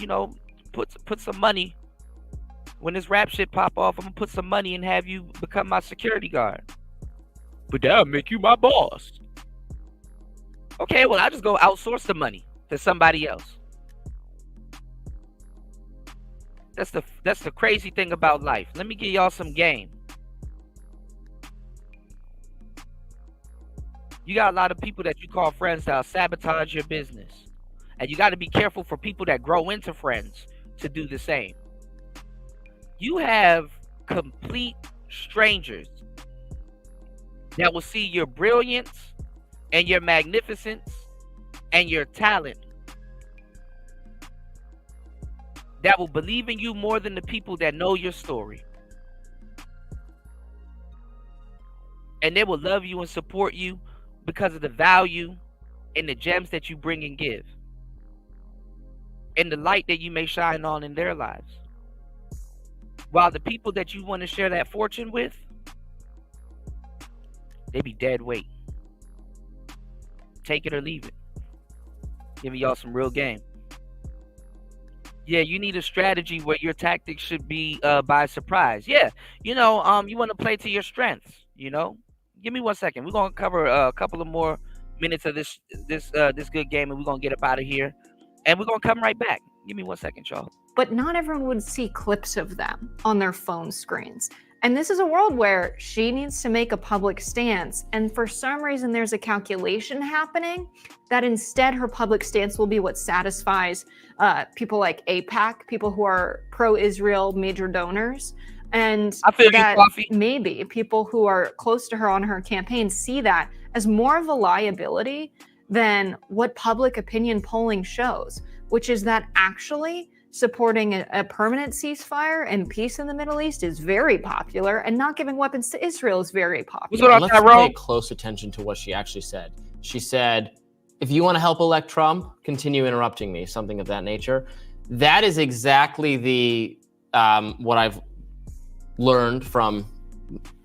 put some money. When this rap shit pop off, I'm gonna put some money and have you become my security guard. But that'll make you my boss. Okay, well, I just go outsource the money to somebody else. That's the crazy thing about life. Let me give y'all some game. You got a lot of people that you call friends that'll sabotage your business. And you got to be careful for people that grow into friends to do the same. You have complete strangers that will see your brilliance and your magnificence and your talent, that will believe in you more than the people that know your story. And they will love you and support you because of the value and the gems that you bring and give, and the light that you may shine on in their lives. While the people that you want to share that fortune with, they be dead weight. Take it or leave it. Giving y'all some real game. Yeah, you need a strategy where your tactics should be by surprise. Yeah, you want to play to your strengths. Give me 1 second. We're gonna cover a couple of more minutes of this good game, and we're gonna get up out of here, and we're gonna come right back. Give me 1 second, y'all. But not everyone would see clips of them on their phone screens. And this is a world where she needs to make a public stance. And for some reason, there's a calculation happening that instead her public stance will be what satisfies people like AIPAC, people who are pro-Israel major donors. And I feel that you, Coffee. maybe people who are close to her on her campaign see that as more of a liability than what public opinion polling shows, which is that actually supporting a permanent ceasefire and peace in the Middle East is very popular, and not giving weapons to Israel is very popular. Let's pay close attention to what she actually said. She said, if you want to help elect Trump, continue interrupting me, something of that nature. That is exactly the what I've learned from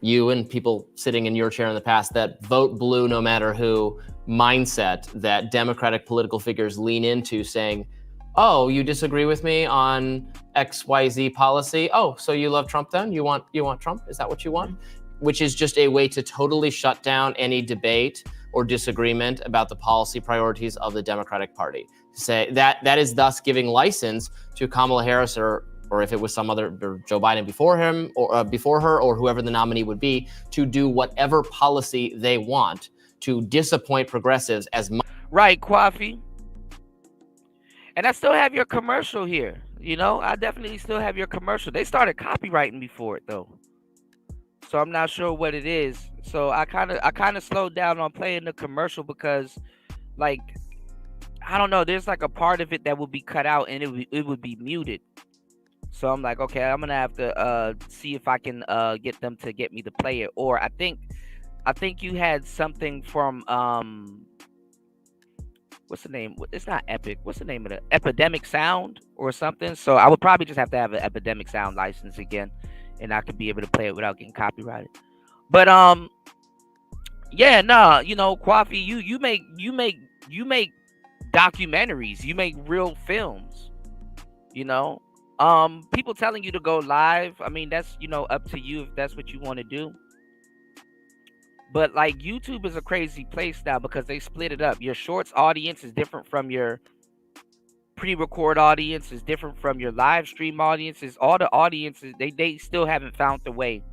you and people sitting in your chair in the past, that vote blue no matter who mindset that Democratic political figures lean into, saying, oh, you disagree with me on XYZ policy? Oh, so you love Trump then? You want Trump? Is that what you want? Which is just a way to totally shut down any debate or disagreement about the policy priorities of the Democratic Party. Say that is thus giving license to Kamala Harris or if it was some other, or Joe Biden before him or before her, or whoever the nominee would be, to do whatever policy they want to disappoint progressives as much. Right, Coffee. And I still have your commercial here. I definitely still have your commercial. They started copywriting me for it though, so I'm not sure what it is. So I kind of slowed down on playing the commercial because, like, I don't know. There's like a part of it that would be cut out and it would be muted. So I'm like, okay, I'm gonna have to see if I can get them to get me to play it. Or I think you had something from what's the name? It's not Epic. What's the name of it? Epidemic Sound or something. So I would probably just have to have an Epidemic Sound license again, and I could be able to play it without getting copyrighted. But yeah, no, Coffee, you make documentaries, you make real films, people telling you to go live, I mean, that's up to you if that's what you want to do. But like YouTube is a crazy place now because they split it up. Your shorts audience is different from your pre-record audience, is different from your live stream audiences. All the audiences, they still haven't found the way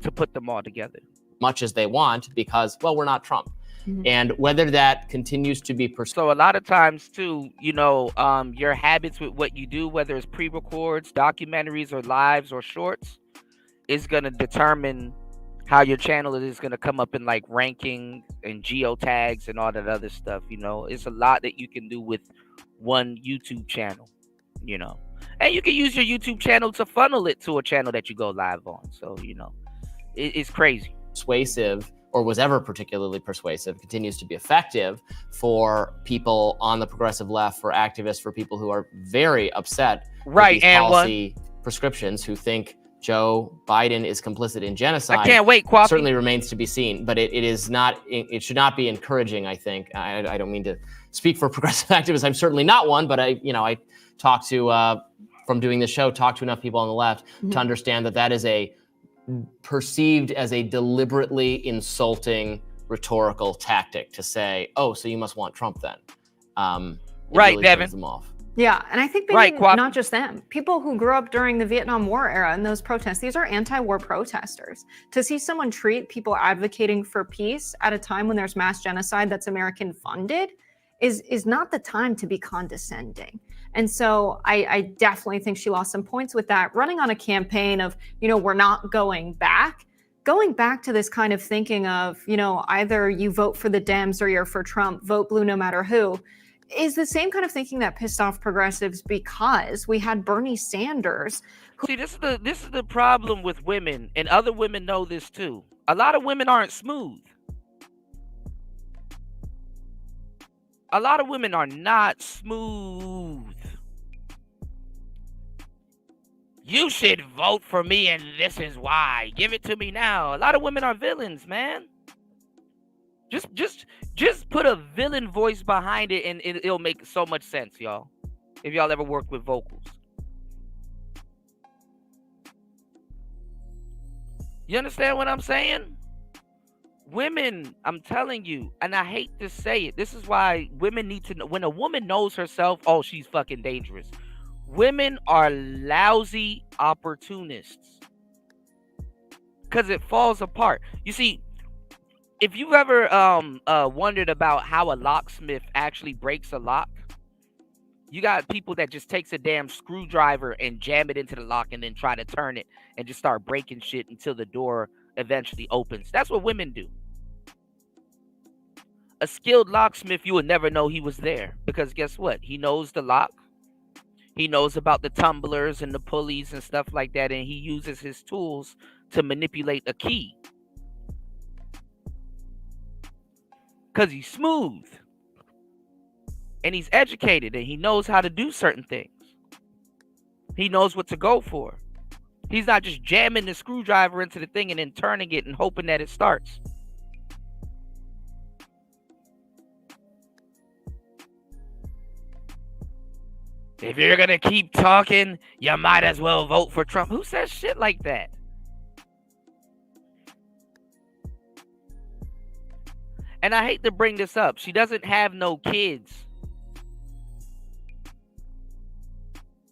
to put them all together. Much as they want, because, well, we're not Trump. And whether that continues to be so a lot of times too, you know, your habits with what you do, whether it's pre-records, documentaries, or lives or shorts, is going to determine how your channel is going to come up in like ranking and geotags and all that other stuff. You know, it's a lot that you can do with one YouTube channel, you know, and you can use your YouTube channel to funnel it to a channel that you go live on. So, you know, it's crazy. Persuasive, or was ever particularly persuasive, continues to be effective for people on the progressive left, for activists, for people who are very upset with these policy prescriptions, who think Joe Biden is complicit in genocide. I can't wait, Quaffy. Certainly remains to be seen, but it is not. It should not be encouraging. I think I don't mean to speak for progressive activists. I'm certainly not one, but I talk to from doing this show, talk to enough people on the left to understand that is a perceived as a deliberately insulting rhetorical tactic to say, oh, so you must want Trump then. Right, really Devin. turns them off. Yeah, and I think maybe not just them. People who grew up during the Vietnam War era and those protests, these are anti-war protesters. To see someone treat people advocating for peace at a time when there's mass genocide that's American funded is not the time to be condescending. And so I definitely think she lost some points with that. Running on a campaign of, we're not going back to this kind of thinking of, either you vote for the Dems or you're for Trump, vote blue no matter who, is the same kind of thinking that pissed off progressives, because we had Bernie Sanders. See, this is the problem with women, and other women know this too. A lot of women aren't smooth. A lot of women are not smooth. You should vote for me, and this is why. Give it to me now. A lot of women are villains, man. Just put a villain voice behind it, and it'll make so much sense, y'all. If y'all ever worked with vocals. You understand what I'm saying? Women, I'm telling you, and I hate to say it, this is why women need to know. When a woman knows herself, oh, she's fucking dangerous. Women are lousy opportunists. Because it falls apart. You see, if you've ever wondered about how a locksmith actually breaks a lock, you got people that just takes a damn screwdriver and jam it into the lock and then try to turn it and just start breaking shit until the door eventually opens. That's what women do. A skilled locksmith, you would never know he was there, because guess what? He knows the lock. He knows about the tumblers and the pulleys and stuff like that, and he uses his tools to manipulate a key. Because he's smooth. And he's educated, and he knows how to do certain things. He knows what to go for. He's not just jamming the screwdriver into the thing and then turning it and hoping that it starts. If you're going to keep talking, you might as well vote for Trump. Who says shit like that? And I hate to bring this up. She doesn't have no kids.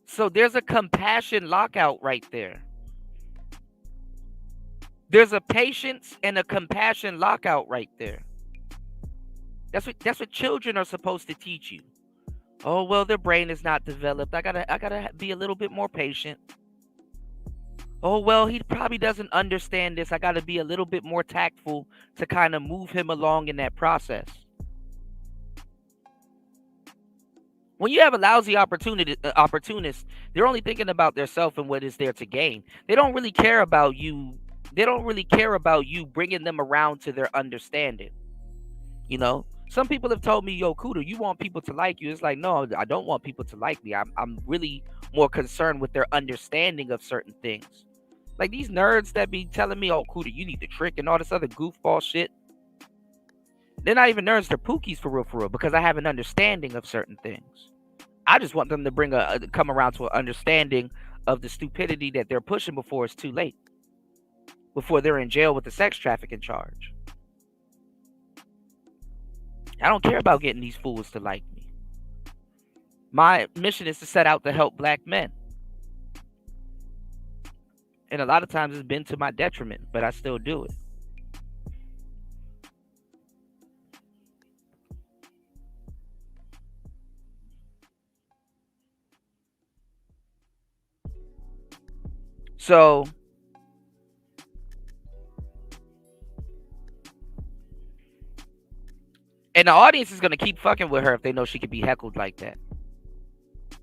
So there's a compassion lockout right there. There's a patience and a compassion lockout right there. That's what children are supposed to teach you. Oh, well, their brain is not developed. I gotta be a little bit more patient. Oh, well, he probably doesn't understand this. I gotta be a little bit more tactful to kind of move him along in that process. When you have a lousy opportunist, they're only thinking about themselves and what is there to gain. They don't really care about you. They don't really care about you bringing them around to their understanding. You know, some people have told me, yo, Cooter, you want people to like you. It's like, no, I don't want people to like me. I'm really more concerned with their understanding of certain things. Like these nerds that be telling me, oh, Cooter, you need the trick and all this other goofball shit. They're not even nerds, they're pookies for real, because I have an understanding of certain things. I just want them to come around to an understanding of the stupidity that they're pushing before it's too late. before they're in jail with the sex trafficking charge. I don't care about getting these fools to like me. My mission is to set out to help black men. And a lot of times it's been to my detriment, but I still do it. So, and the audience is going to keep fucking with her if they know she could be heckled like that.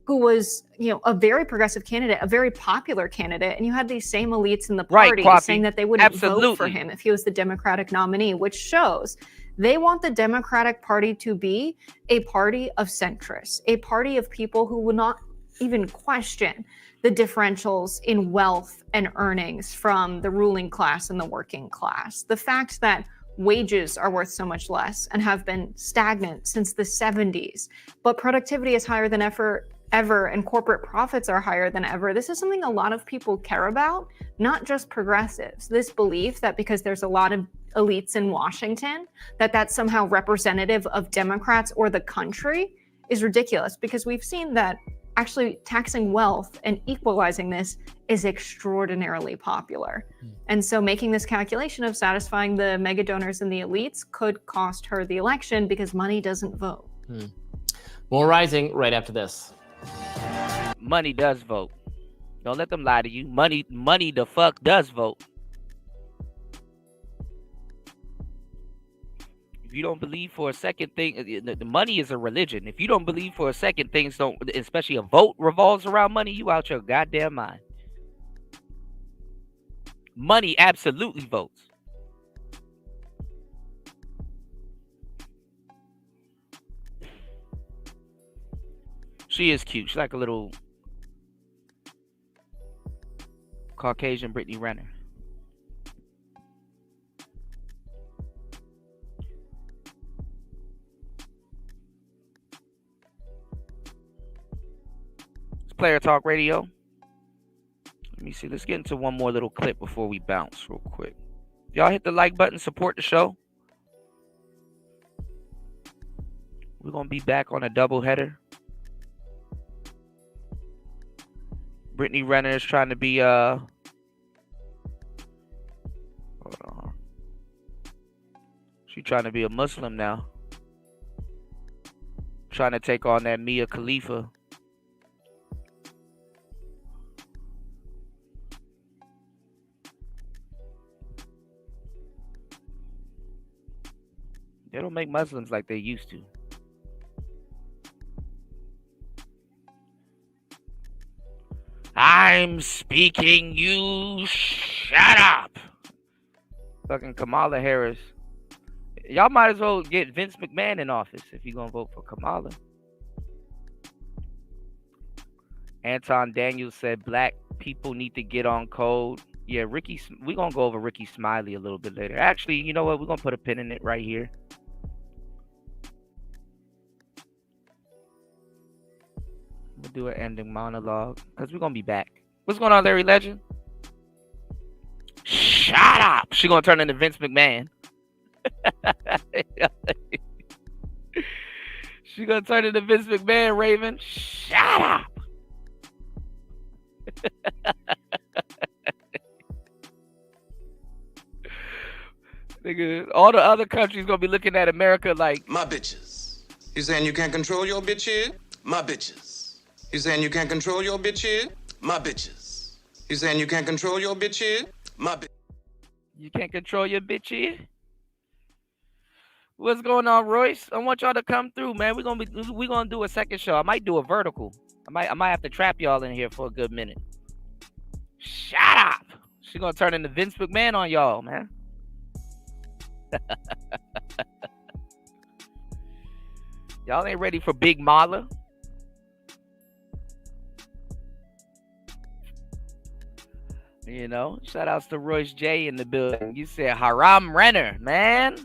Who was, a very progressive candidate, a very popular candidate, and you had these same elites in the party saying that they wouldn't vote for him if he was the Democratic nominee, which shows they want the Democratic Party to be a party of centrists, a party of people who would not even question the differentials in wealth and earnings from the ruling class and the working class. The fact that wages are worth so much less and have been stagnant since the 70s, but productivity is higher than ever, and corporate profits are higher than ever. This is something a lot of people care about, not just progressives. This belief that because there's a lot of elites in Washington, that that's somehow representative of Democrats or the country is ridiculous, because we've seen that actually taxing wealth and equalizing this is extraordinarily popular. And so making this calculation of satisfying the mega donors and the elites could cost her the election because money doesn't vote. More Rising right after this. Money does vote. Don't let them lie to you. Money the fuck does vote. If you don't believe for a second the money is a religion. If you don't believe for a second things don't, especially a vote revolves around money, you out your goddamn mind. Money absolutely votes. She is cute. She's like a little Caucasian Brittany Renner. Player Talk Radio. Let me see. Let's get into one more little clip before we bounce real quick. Y'all hit the like button, support the show. We're going to be back on a double header. Brittany Renner is trying to be hold on. She's trying to be a Muslim now. Trying to take on that Mia Khalifa. They don't make Muslims like they used to. I'm speaking, you shut up. Fucking Kamala Harris. Y'all might as well get Vince McMahon in office if you're gonna vote for Kamala. Anton Daniels said black people need to get on code. Yeah, we're gonna go over Ricky Smiley a little bit later. Actually, you know what? We're gonna put a pin in it right here. We'll do an ending monologue because we're gonna be back. What's going on, Larry Legend? Shut up! She gonna turn into Vince McMahon. She gonna turn into Vince McMahon, Raven. Shut up! Nigga, all the other countries gonna be looking at America like my bitches. You saying you can't control your bitch here? My bitches. You saying you can't control your bitch here? My bitches. You saying you can't control your bitch here? My bitch. You can't control your bitch here? What's going on, Royce? I want y'all to come through, man. We're gonna do a second show. I might do a vertical. I might have to trap y'all in here for a good minute. Shut up! She's gonna turn into Vince McMahon on y'all, man. Y'all ain't ready for Big Mala. You know, shout outs to Royce J in the building. You said Haram Renner, man.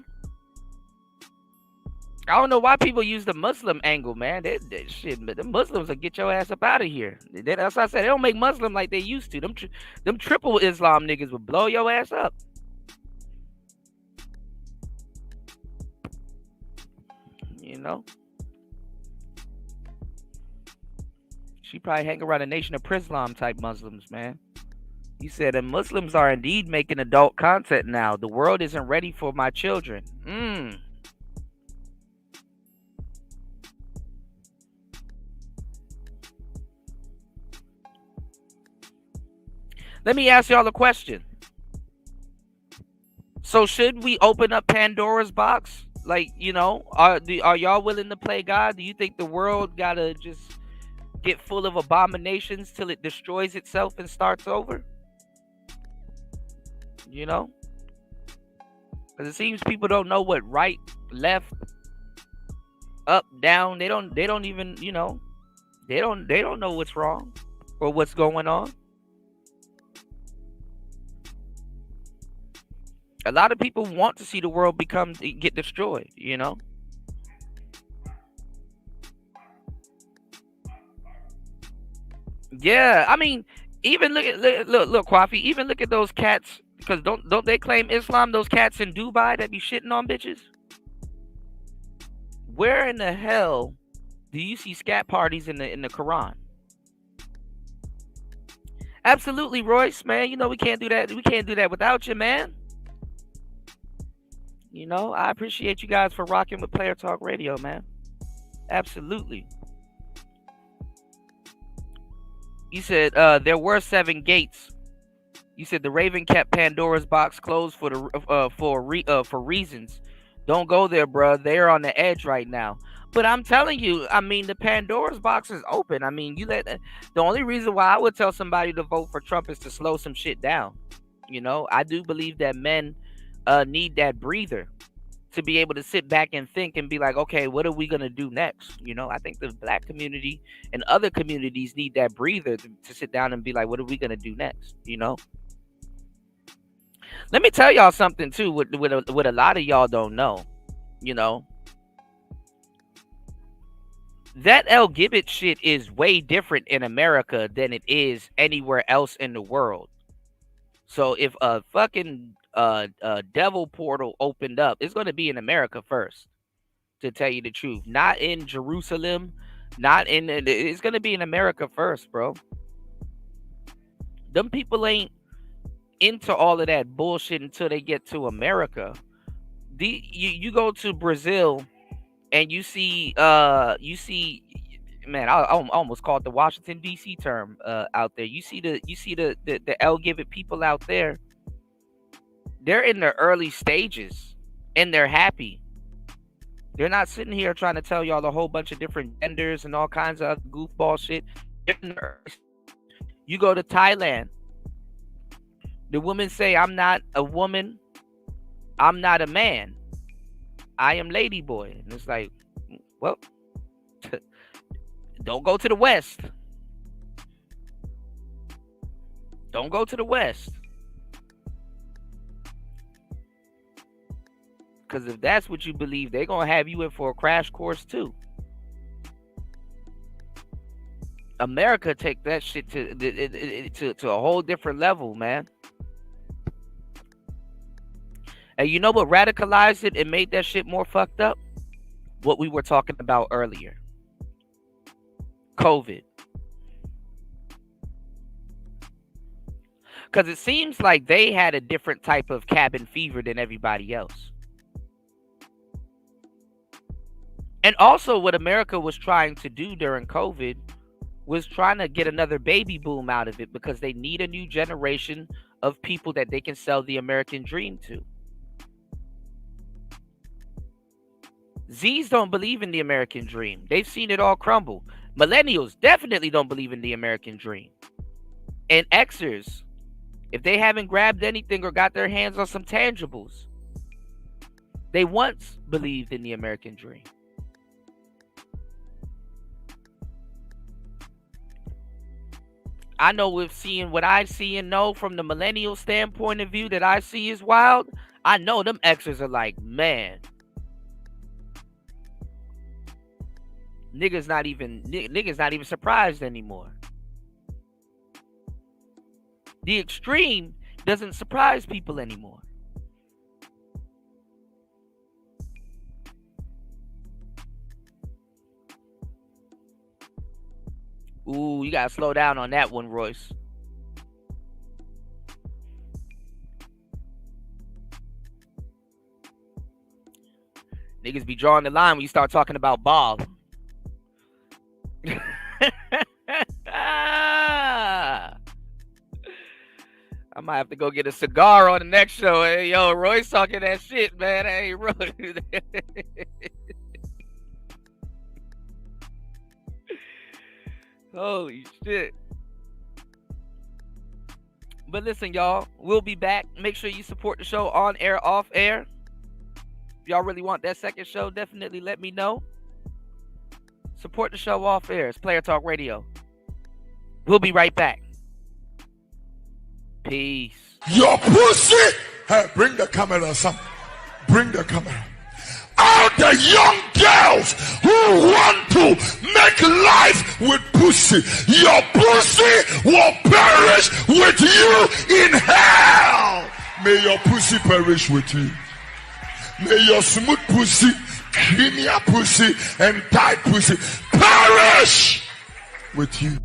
I don't know why people use the Muslim angle, man. That shit, but the Muslims will get your ass up out of here. That's what I said. They don't make Muslim like they used to. Them triple Islam niggas would blow your ass up. You know? She probably hang around a Nation of Islam type Muslims, man. He said, and Muslims are indeed making adult content now. The world isn't ready for my children. Let me ask y'all a question. So should we open up Pandora's box? Like, you know, are y'all willing to play God? Do you think the world gotta just get full of abominations till it destroys itself and starts over? You know? Because it seems people don't know what right, left, up, down. They don't even, you know, they don't know what's wrong or what's going on. A lot of people want to see the world get destroyed, you know? Yeah, I mean, even look, Kwafi, even look at those cats, because don't they claim Islam, those cats in Dubai that be shitting on bitches? Where in the hell do you see scat parties in the Quran? Absolutely, Royce, man. You know we can't do that. We can't do that without you, man. You know, I appreciate you guys for rocking with Player Talk Radio, man. Absolutely. You said there were 7 gates. You said the Raven kept Pandora's box closed for reasons. Don't go there, bro. They're on the edge right now. But I'm telling you, I mean, the Pandora's box is open. I mean, the only reason why I would tell somebody to vote for Trump is to slow some shit down. You know, I do believe that men need that breather to be able to sit back and think and be like, okay, what are we going to do next? You know, I think the black community and other communities need that breather to sit down and be like, what are we going to do next? You know, let me tell y'all something too, what a lot of y'all don't know, you know, that LGBT shit is way different in America than it is anywhere else in the world. So if a fucking devil portal opened up, it's going to be in America first, to tell you the truth. Not in Jerusalem, it's going to be in America first, bro. Them people ain't into all of that bullshit until they get to America. You go to Brazil and you see man, I almost called the Washington DC term out there. You see the LGBT people out there. They're in their early stages and they're happy. They're not sitting here trying to tell y'all a whole bunch of different genders and all kinds of goofball shit. You go to Thailand. The women say, I'm not a woman. I'm not a man. I am lady boy. And it's like, well, don't go to the West. Don't go to the West. Because if that's what you believe, they're going to have you in for a crash course too. America take that shit to a whole different level, man. And you know what radicalized it and made that shit more fucked up? What we were talking about earlier. COVID. Because it seems like they had a different type of cabin fever than everybody else. And also what America was trying to do during COVID was trying to get another baby boom out of it, because they need a new generation of people that they can sell the American dream to. Z's don't believe in the American dream. They've seen it all crumble. Millennials definitely don't believe in the American dream. And Xers, if they haven't grabbed anything or got their hands on some tangibles, they once believed in the American dream. I know with seeing what I see and know from the millennial standpoint of view that I see is wild, I know them Xers are like, man, Niggas not even surprised anymore. The extreme doesn't surprise people anymore. Ooh, you gotta slow down on that one, Royce. Niggas be drawing the line when you start talking about Bob. I might have to go get a cigar on the next show. Hey, yo, Roy's talking that shit, man. Hey, Roy. Holy shit. But listen, y'all, we'll be back. Make sure you support the show on air, off air. If y'all really want that second show, definitely let me know. Support the show off air. It's Player Talk Radio. We'll be right back. Peace. Your pussy. Hey, bring the camera, son. Bring the camera. All the young girls who want to make life with pussy, your pussy will perish with you in hell. May your pussy perish with you. May your smooth pussy, creamier pussy, and tight pussy perish with you.